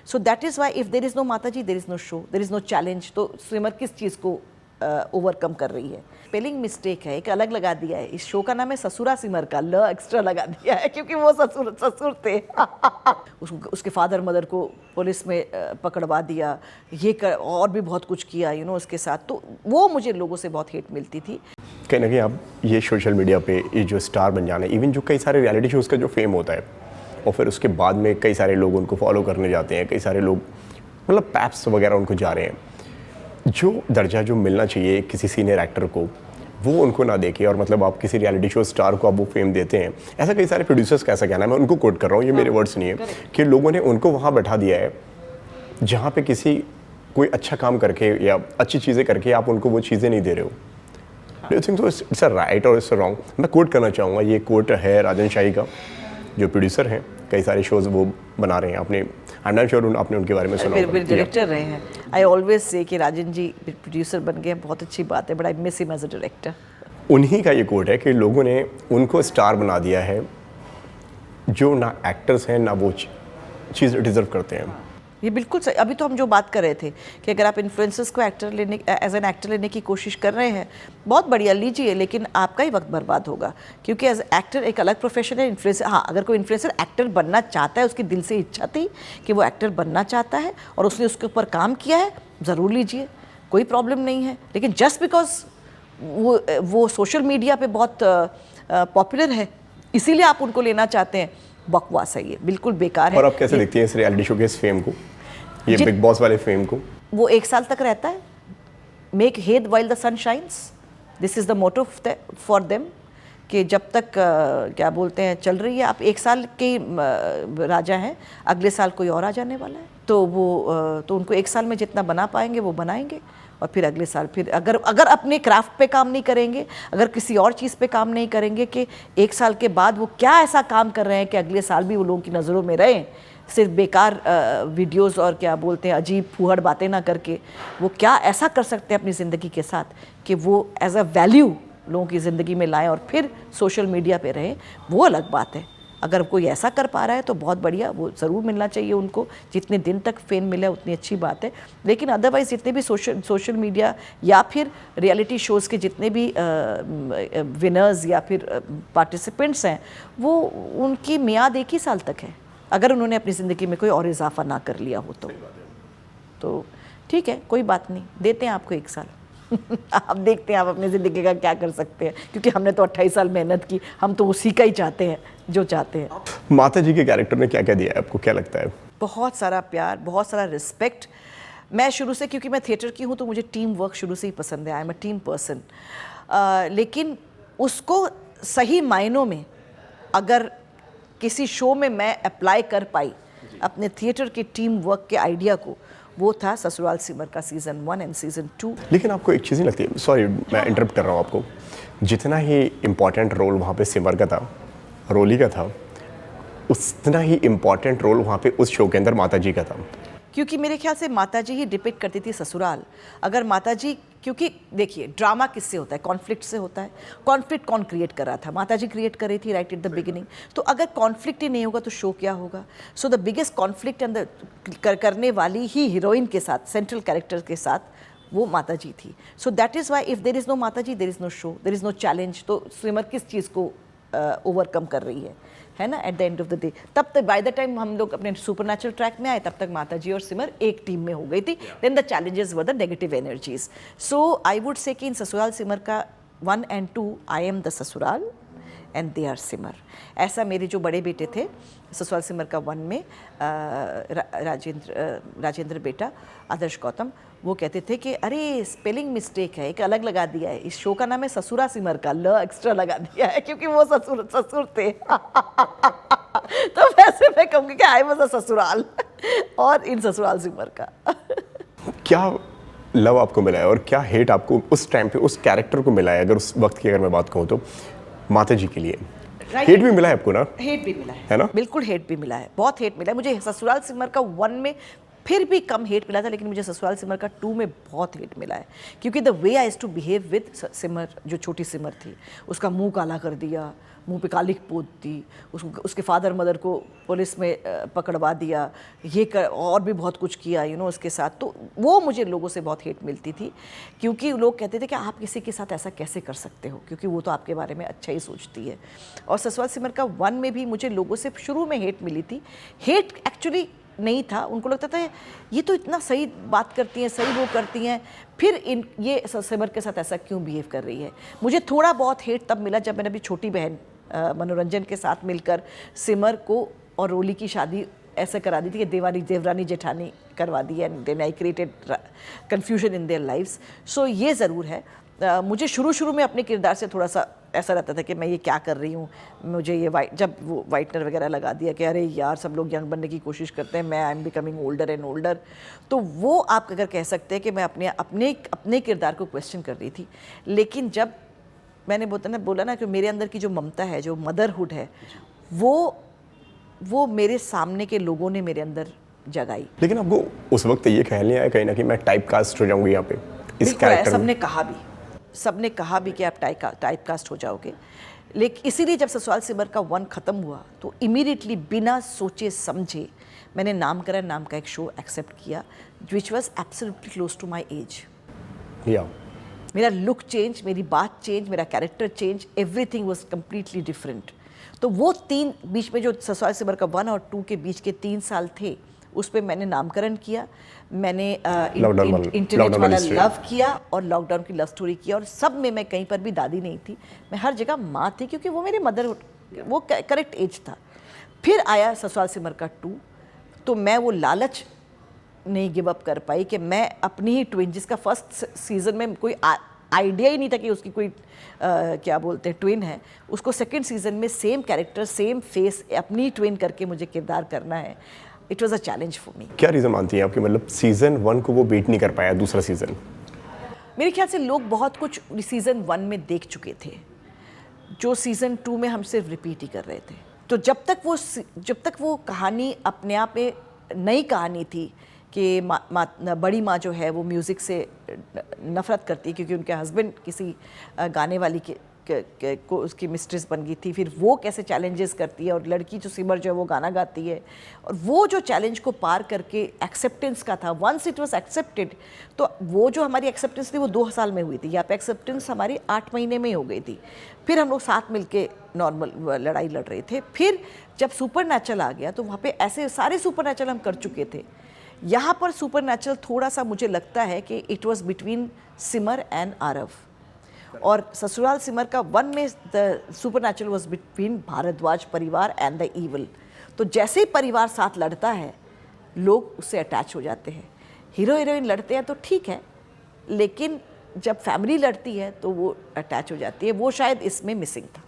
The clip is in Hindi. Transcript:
So that is why if there is no Mata ji there is no show, there is no challenge. तो सिमर किस चीज़ को ओवरकम कर रही है? स्पेलिंग मिस्टेक है, एक अलग लगा दिया है। इस शो का नाम है ससुरा सिमर का, ल एक्स्ट्रा लगा दिया है क्योंकि वो ससुर थे। उसके फादर मदर को पुलिस में पकड़वा दिया, और भी बहुत कुछ किया उसके साथ। तो वो मुझे लोगों से बहुत हेट मिलती थी। कहीं ना कहीं आप ये सोशल मीडिया पे ये जो स्टार बन जाना, इवन जो कई सारे रियलिटी शोज़ का जो फेम होता है और फिर उसके बाद में कई सारे लोग उनको फॉलो करने जाते हैं, कई सारे लोग मतलब पैप्स वगैरह उनको जा रहे हैं, जो दर्जा जो मिलना चाहिए किसी सीनियर एक्टर को वो उनको ना देके, और मतलब आप किसी रियलिटी शो स्टार को आप वो फेम देते हैं। ऐसा कई सारे प्रोड्यूसर्स का ऐसा कहना है, मैं उनको कोट कर रहा हूँ, ये मेरे वर्ड्स नहीं है, कि लोगों ने उनको वहाँ बैठा दिया है जहाँ पे किसी कोई अच्छा काम करके या अच्छी चीज़ें करके आप उनको वो चीज़ें नहीं दे रहे हो। Do you think so it's a right और इट्स अ रॉन्ग? मैं कोट करना चाहूँगा, ये कोट है राजन शाही का, जो प्रोड्यूसर हैं, कई सारे शोज़ वो बना रहे हैं। आपने आई एम नॉट श्योर आपने उनके बारे में सुना होगा। डायरेक्टर रहे हैं। आई ऑलवेज से कि राजन जी प्रोड्यूसर बन गए, बहुत अच्छी बात है, but I miss him as a director. उन्हीं का ये कोट है कि लोगों ने उनको स्टार बना दिया है जो ना एक्टर्स हैं ना वो चीज़ डिजर्व करते हैं। ये बिल्कुल सही। अभी तो हम जो बात कर रहे थे कि अगर आप इन्फ्लुएंसर्स को एज एन एक्टर लेने की कोशिश कर रहे हैं, बहुत बढ़िया, लीजिए, लेकिन आपका ही वक्त बर्बाद होगा, क्योंकि एज एक्टर एक अलग प्रोफेशन है। इन्फ्लुएंसर, हाँ, अगर कोई इन्फ्लुएंसर एक्टर बनना चाहता है, उसकी दिल से इच्छा थी कि वो एक्टर बनना चाहता है और उसने उसके ऊपर काम किया है, ज़रूर लीजिए, कोई प्रॉब्लम नहीं है। लेकिन जस्ट बिकॉज वो सोशल मीडिया पे बहुत पॉपुलर है इसीलिए आप उनको लेना चाहते हैं, बकवास है, ये बिल्कुल बेकार है। और आप कैसे देखती हैं इस रियलिटी शो के इस फेम को, ये बिग बॉस वाले फेम को? वो 1 साल तक रहता है। Make hay while the sun shines, this is the motto for them, कि जब तक क्या बोलते हैं चल रही है। आप 1 साल के राजा हैं, अगले साल कोई और आ जाने वाला है, तो वो तो उनको 1 साल में जितना बना पाएंगे वो बनाएंगे, और फिर अगले साल फिर अगर अपने क्राफ्ट पे काम नहीं करेंगे, अगर किसी और चीज़ पे काम नहीं करेंगे, कि 1 साल के बाद वो क्या ऐसा काम कर रहे हैं कि अगले साल भी वो लोगों की नज़रों में रहें, सिर्फ बेकार वीडियोस और क्या बोलते हैं अजीब फूहड़ बातें ना करके, वो क्या ऐसा कर सकते हैं अपनी ज़िंदगी के साथ कि वो एज अ वैल्यू लोगों की ज़िंदगी में लाएं और फिर सोशल मीडिया पे रहें, वो अलग बात है। अगर कोई ऐसा कर पा रहा है तो बहुत बढ़िया, वो ज़रूर मिलना चाहिए उनको, जितने दिन तक फेम मिले उतनी अच्छी बात है। लेकिन अदरवाइज़ जितने भी सोशल मीडिया या फिर रियलिटी शोज़ के जितने भी विनर्स या फिर पार्टिसिपेंट्स हैं, वो उनकी मियाद 1 ही साल तक है, अगर उन्होंने अपनी ज़िंदगी में कोई और इजाफा ना कर लिया हो तो ठीक है, कोई बात नहीं, देते हैं आपको 1 साल। आप देखते हैं आप अपनी ज़िंदगी का क्या कर सकते हैं, क्योंकि हमने तो 28 साल मेहनत की, हम तो उसी का ही चाहते हैं जो चाहते हैं। माता जी के कैरेक्टर ने क्या क्या दिया है आपको, क्या लगता है? बहुत सारा प्यार, बहुत सारा रिस्पेक्ट। मैं शुरू से, क्योंकि मैं थिएटर की हूँ, तो मुझे टीम वर्क शुरू से ही पसंद है, I am a team person. लेकिन उसको सही मायनों में अगर किसी शो में मैं अप्लाई कर पाई अपने थिएटर के टीम वर्क के आइडिया को, वो था ससुराल सिमर का सीज़न 1 एंड सीज़न 2। लेकिन आपको एक चीज़ नहीं लगती, सॉरी मैं इंटरप्ट कर रहा हूँ आपको, जितना ही इम्पॉर्टेंट रोल वहाँ पे सिमर का था, रोली का था, उतना ही इम्पॉर्टेंट रोल वहाँ पे उस शो के अंदर माता जी का था? क्योंकि मेरे ख्याल से माताजी ही डिपिक्ट करती थी ससुराल। अगर माताजी, क्योंकि देखिए ड्रामा किससे होता है, कॉन्फ्लिक्ट से होता है। कॉन्फ्लिक्ट कौन क्रिएट कर रहा था? माताजी क्रिएट कर रही थी राइट एट द बिगिनिंग। तो अगर कॉन्फ्लिक्ट ही नहीं होगा तो शो क्या होगा? सो द बिगेस्ट कॉन्फ्लिक्ट करने वाली ही हीरोइन के साथ, सेंट्रल कैरेक्टर के साथ, वो माताजी थी। So that is why if there is no Mataji there is no show, there is no challenge. तो सिमर किस चीज़ को ओवरकम कर रही है ना, at the end of the day. तब तक बाय द टाइम हम लोग अपने सुपरनैचुरल ट्रैक में आए, तब तक माताजी और सिमर एक टीम में हो गई थी। Then the challenges were the negative energies. So I would say कि in Sasural Simar Ka 1 and 2 I am the Sasural and they are Simar. ऐसा मेरे जो बड़े बेटे थे ससुराल सिमर का 1 में राजेंद्र बेटा आदर्श गौतम, वो कहते थे कि अरे स्पेलिंग मिस्टेक है, एक अलग लगा दिया है, इस शो का नाम है ससुरा सिमर का, ल एक्स्ट्रा लगा दिया है क्योंकि वो ससुर थे। तो वैसे मैं कहूँगी कि आई वाज अ ससुराल और इन ससुराल सिमर का। क्या लव आपको मिला है और क्या हेट आपको उस टाइम पे उस कैरेक्टर को मिला है, अगर उस वक्त की अगर मैं बात कहूँ तो माता जी के लिए? हेट भी मिला है आपको ना? हेट भी मिला है ना, बिल्कुल हेट भी मिला है, बहुत हेट मिला है मुझे। ससुराल सिमर का 1 में फिर भी कम हेट मिला था, लेकिन मुझे ससुराल सिमर का 2 में बहुत हेट मिला है, क्योंकि the way I to behave with Simar, जो छोटी सिमर थी, उसका मुंह काला कर दिया, मुंह पे कालिक पोत दी, उसके फादर मदर को पुलिस में पकड़वा दिया, और भी बहुत कुछ किया उसके साथ। तो वो मुझे लोगों से बहुत हेट मिलती थी, क्योंकि लोग कहते थे कि आप किसी के साथ ऐसा कैसे कर सकते हो, क्योंकि वो तो आपके बारे में अच्छा ही सोचती है। और ससुराल सिमर का 1 में भी मुझे लोगों से शुरू में हेट मिली थी। हेट एक्चुअली नहीं था, उनको लगता था ये तो इतना सही बात करती हैं, सही वो करती हैं, फिर ये सिमर के साथ ऐसा क्यों बिहेव कर रही है। मुझे थोड़ा बहुत हेट तब मिला जब मैंने अपनी छोटी बहन मनोरंजन के साथ मिलकर सिमर को और रोली की शादी ऐसे करा दी थी कि देवरानी जेठानी करवा दी, and then I created confusion in their lives. So ये ज़रूर है, मुझे शुरू में अपने किरदार से थोड़ा सा ऐसा रहता था कि मैं ये क्या कर रही हूँ, मुझे ये जब वो वाइटनर वगैरह लगा दिया कि अरे यार सब लोग यंग बनने की कोशिश करते हैं, मैं I am becoming older and older, तो वो आप अगर कह सकते हैं कि मैं अपने किरदार को क्वेश्चन कर रही थी। लेकिन जब मैंने बोला ना कि मेरे अंदर की जो ममता है, जो मदरहुड है, वो मेरे सामने के लोगों ने मेरे अंदर जगाई। लेकिन आपको उस वक्त ये कहने आया कहीं ना कि मैं टाइप कास्ट हो जाऊंगी यहाँ पे इस कैरेक्टर में? सबने कहा भी कि आप टाइप कास्ट हो जाओगे, लेकिन इसीलिए जब ससुराल सिमर का 1 ख़त्म हुआ तो इमीडिएटली बिना सोचे समझे मैंने नामकरण नाम का एक शो एक्सेप्ट किया, which was absolutely close to my age. मेरा लुक चेंज, मेरी बात चेंज, मेरा character change, everything was completely different. तो वो 3 बीच में जो ससुराल सिमर का 1 और 2 के बीच के 3 साल थे, उस पर मैंने नामकरण किया, मैंने इंटरनेट वाला लव किया और लॉकडाउन की लव स्टोरी किया, और सब में मैं कहीं पर भी दादी नहीं थी, मैं हर जगह माँ थी, क्योंकि वो मेरे मदर, वो करेक्ट एज था। फिर आया ससुराल सिमर का 2, तो मैं वो लालच नहीं गिव अप कर पाई कि मैं अपनी ही ट्विन, जिसका फर्स्ट सीज़न में कोई आइडिया ही नहीं था कि उसकी कोई क्या बोलते हैं ट्विन है, उसको सेकंड सीज़न में सेम कैरेक्टर, सेम फेस, अपनी ट्विन करके मुझे किरदार करना है। It was a challenge for me. क्या रीज़न मानती हैं आपकी, मतलब सीज़न 1 को वो बीट नहीं कर पाया दूसरा सीज़न? मेरे ख्याल से लोग बहुत कुछ सीज़न 1 में देख चुके थे, जो सीज़न 2 में हम सिर्फ रिपीट ही कर रहे थे। तो जब तक वो कहानी अपने आप में नई कहानी थी कि बड़ी माँ जो है वो म्यूज़िक से नफ़रत करती है, क्योंकि उनके हस्बैंड किसी गाने वाली को उसकी मिस्ट्रेस बन गई थी, फिर वो कैसे चैलेंजेस करती है, और लड़की जो सिमर जो है वो गाना गाती है, और वो जो चैलेंज को पार करके एक्सेप्टेंस का था, वंस इट वाज एक्सेप्टेड, तो वो जो हमारी एक्सेप्टेंस थी वो 2 साल में हुई थी, यहाँ पे एक्सेप्टेंस हमारी 8 महीने में ही हो गई थी। फिर हम लोग साथ मिलके नॉर्मल लड़ाई लड़ रहे थे। फिर जब सुपरनैचुरल आ गया तो वहाँ पे ऐसे सारे सुपरनैचुरल हम कर चुके थे। यहाँ पर सुपरनैचुरल थोड़ा सा मुझे लगता है कि it was between Simar and Aarav, और ससुराल सिमर का 1 में the supernatural was between Bharadwaj परिवार एंड द ईविल। तो जैसे ही परिवार साथ लड़ता है, लोग उससे अटैच हो जाते हैं। हीरो हीरोइन लड़ते हैं तो ठीक है, लेकिन जब फैमिली लड़ती है तो वो अटैच हो जाती है। वो शायद इसमें मिसिंग था।